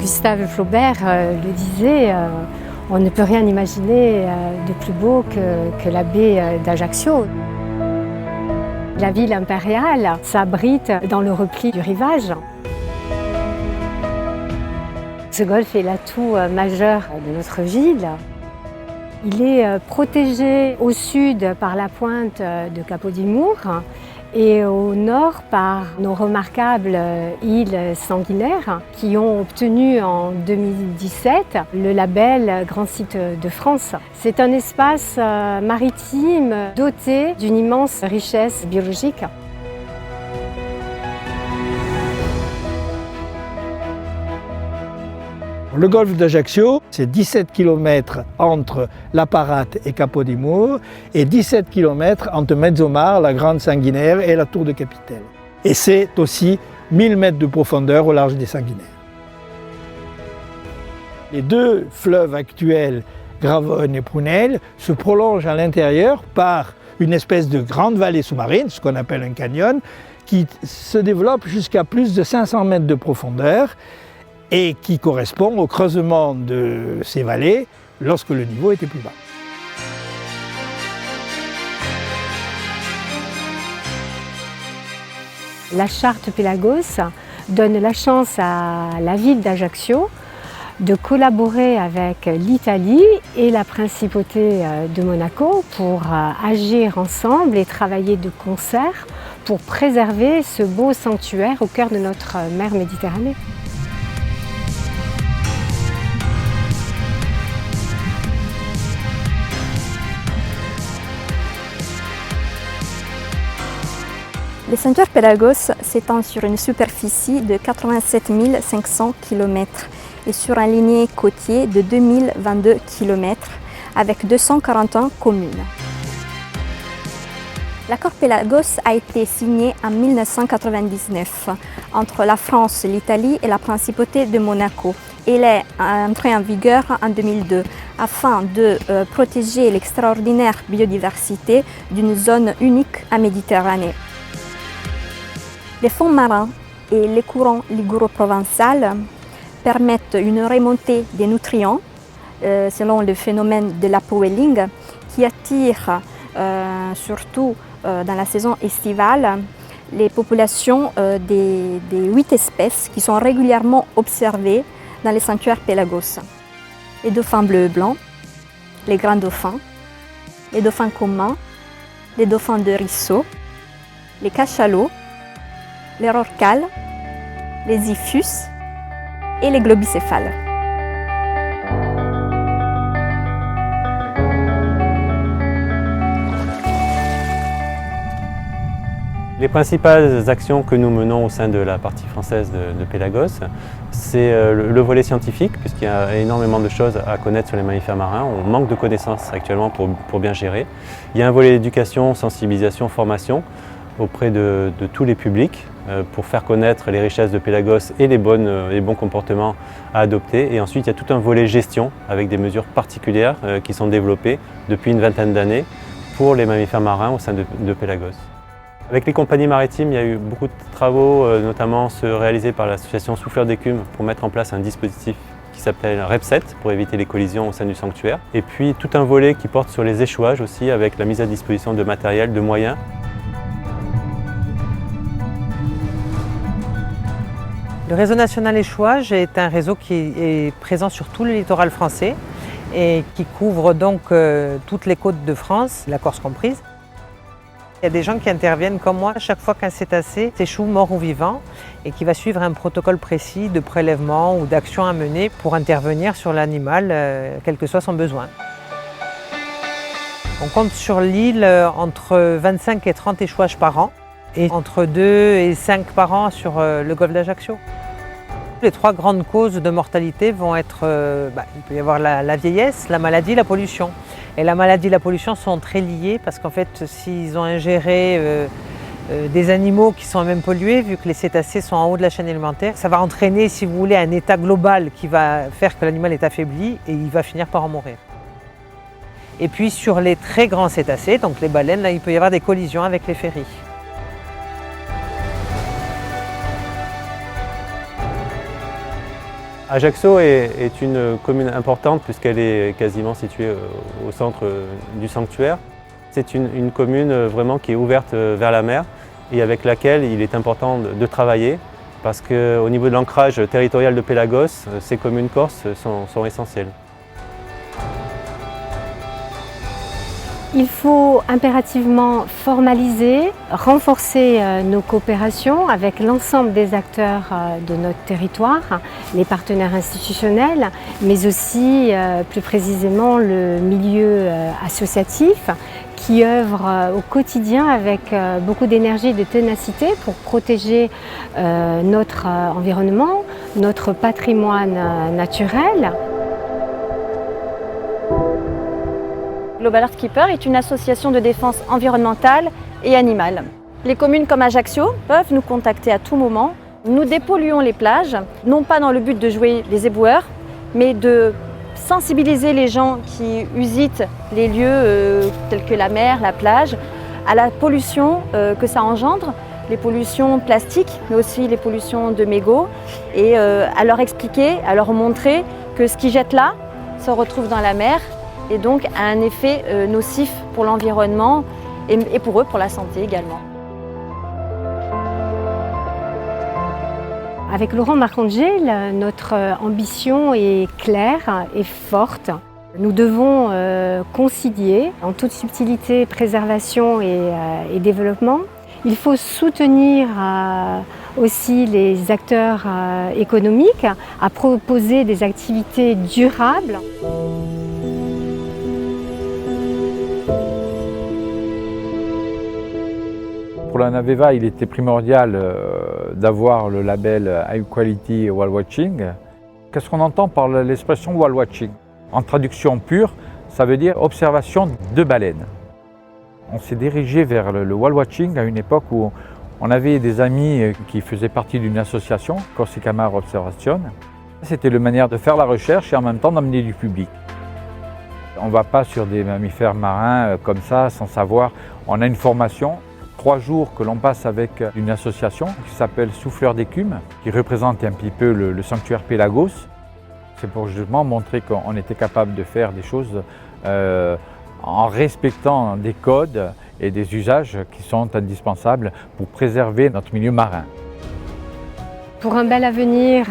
Gustave Flaubert le disait, on ne peut rien imaginer de plus beau que la baie d'Ajaccio. La ville impériale s'abrite dans le repli du rivage. Ce golfe est l'atout majeur de notre ville. Il est protégé au sud par la pointe de Capodimour et au nord par nos remarquables îles sanguinaires qui ont obtenu en 2017 le label Grand Site de France. C'est un espace maritime doté d'une immense richesse biologique. Le golfe d'Ajaccio, c'est 17 km entre La Parate et Capodimour et 17 km entre Mezzomar, la Grande Sanguinaire et la Tour de Capitelle. Et c'est aussi 1000 mètres de profondeur au large des Sanguinaires. Les deux fleuves actuels, Gravonne et Prunelle, se prolongent à l'intérieur par une espèce de grande vallée sous-marine, ce qu'on appelle un canyon, qui se développe jusqu'à plus de 500 mètres de profondeur et qui correspond au creusement de ces vallées lorsque le niveau était plus bas. La charte Pélagos donne la chance à la ville d'Ajaccio de collaborer avec l'Italie et la principauté de Monaco pour agir ensemble et travailler de concert pour préserver ce beau sanctuaire au cœur de notre mer Méditerranée. Le sanctuaire Pélagos s'étend sur une superficie de 87 500 km et sur un lignée côtier de 2022 km avec 241 communes. L'accord Pélagos a été signé en 1999 entre la France, l'Italie et la principauté de Monaco. Il est entré en vigueur en 2002 afin de protéger l'extraordinaire biodiversité d'une zone unique en Méditerranée. Les fonds marins et les courants liguro-provençal permettent une remontée des nutriments selon le phénomène de l'upwelling qui attire surtout dans la saison estivale les populations des 8 espèces qui sont régulièrement observées dans les sanctuaires Pélagos. Les dauphins bleus et blancs, les grands dauphins, les dauphins communs, les dauphins de ruisseau, les cachalots, les rorquals, les iphus et les globicéphales. Les principales actions que nous menons au sein de la partie française de Pélagos, c'est le volet scientifique, puisqu'il y a énormément de choses à connaître sur les mammifères marins. On manque de connaissances actuellement pour bien gérer. Il y a un volet éducation, sensibilisation, formation auprès de tous les publics pour faire connaître les richesses de Pélagos et les bons comportements à adopter. Et ensuite, il y a tout un volet gestion avec des mesures particulières qui sont développées depuis une vingtaine d'années pour les mammifères marins au sein de Pélagos. Avec les compagnies maritimes, il y a eu beaucoup de travaux, notamment ceux réalisés par l'association Souffleurs d'écume pour mettre en place un dispositif qui s'appelle REPSET pour éviter les collisions au sein du sanctuaire. Et puis tout un volet qui porte sur les échouages aussi avec la mise à disposition de matériel, de moyens. Le réseau national échouage est un réseau qui est présent sur tout le littoral français et qui couvre donc toutes les côtes de France, la Corse comprise. Il y a des gens qui interviennent comme moi à chaque fois qu'un cétacé s'échoue mort ou vivant et qui va suivre un protocole précis de prélèvement ou d'action à mener pour intervenir sur l'animal, quel que soit son besoin. On compte sur l'île entre 25 et 30 échouages par an et entre 2 et 5 par an sur le golfe d'Ajaccio. Les 3 grandes causes de mortalité vont être, il peut y avoir la vieillesse, la maladie, la pollution. Et la maladie et la pollution sont très liées parce qu'en fait, s'ils ont ingéré des animaux qui sont même pollués, vu que les cétacés sont en haut de la chaîne alimentaire, ça va entraîner, si vous voulez, un état global qui va faire que l'animal est affaibli et il va finir par en mourir. Et puis sur les très grands cétacés, donc les baleines, là, il peut y avoir des collisions avec les ferries. Ajaccio est une commune importante puisqu'elle est quasiment située au centre du sanctuaire. C'est une commune vraiment qui est ouverte vers la mer et avec laquelle il est important de travailler parce qu'au niveau de l'ancrage territorial de Pélagos, ces communes corses sont essentielles. Il faut impérativement formaliser, renforcer nos coopérations avec l'ensemble des acteurs de notre territoire, les partenaires institutionnels, mais aussi plus précisément le milieu associatif qui œuvre au quotidien avec beaucoup d'énergie et de ténacité pour protéger notre environnement, notre patrimoine naturel. Global Earthkeeper est une association de défense environnementale et animale. Les communes comme Ajaccio peuvent nous contacter à tout moment. Nous dépolluons les plages, non pas dans le but de jouer les éboueurs, mais de sensibiliser les gens qui usitent les lieux tels que la mer, la plage, à la pollution que ça engendre, les pollutions plastiques, mais aussi les pollutions de mégots, et à leur expliquer, à leur montrer que ce qu'ils jettent là se retrouve dans la mer, et donc a un effet nocif pour l'environnement et pour eux, pour la santé également. Avec Laurent Marcangel, notre ambition est claire et forte. Nous devons concilier en toute subtilité préservation et développement. Il faut soutenir aussi les acteurs économiques à proposer des activités durables. Pour la Naveva, il était primordial d'avoir le label High Quality Whale Watching. Qu'est-ce qu'on entend par l'expression whale watching? En traduction pure, ça veut dire observation de baleines. On s'est dirigé vers le whale watching à une époque où on avait des amis qui faisaient partie d'une association, Corsica Observation. C'était la manière de faire la recherche et en même temps d'amener du public. On ne va pas sur des mammifères marins comme ça sans savoir. On a une formation. 3 jours que l'on passe avec une association qui s'appelle Souffleurs d'écume, qui représente un petit peu le sanctuaire Pélagos. C'est pour justement montrer qu'on était capable de faire des choses en respectant des codes et des usages qui sont indispensables pour préserver notre milieu marin. Pour un bel avenir,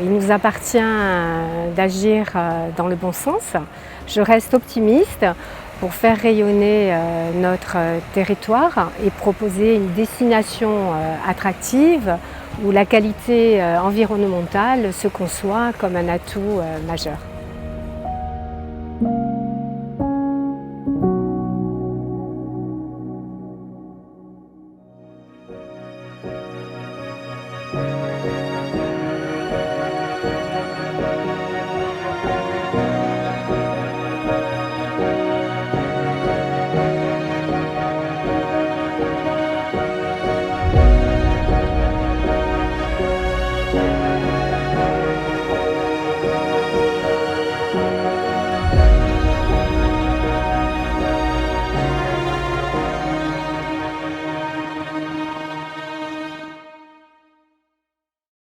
il nous appartient d'agir dans le bon sens. Je reste optimiste pour faire rayonner notre territoire et proposer une destination attractive où la qualité environnementale se conçoit comme un atout majeur.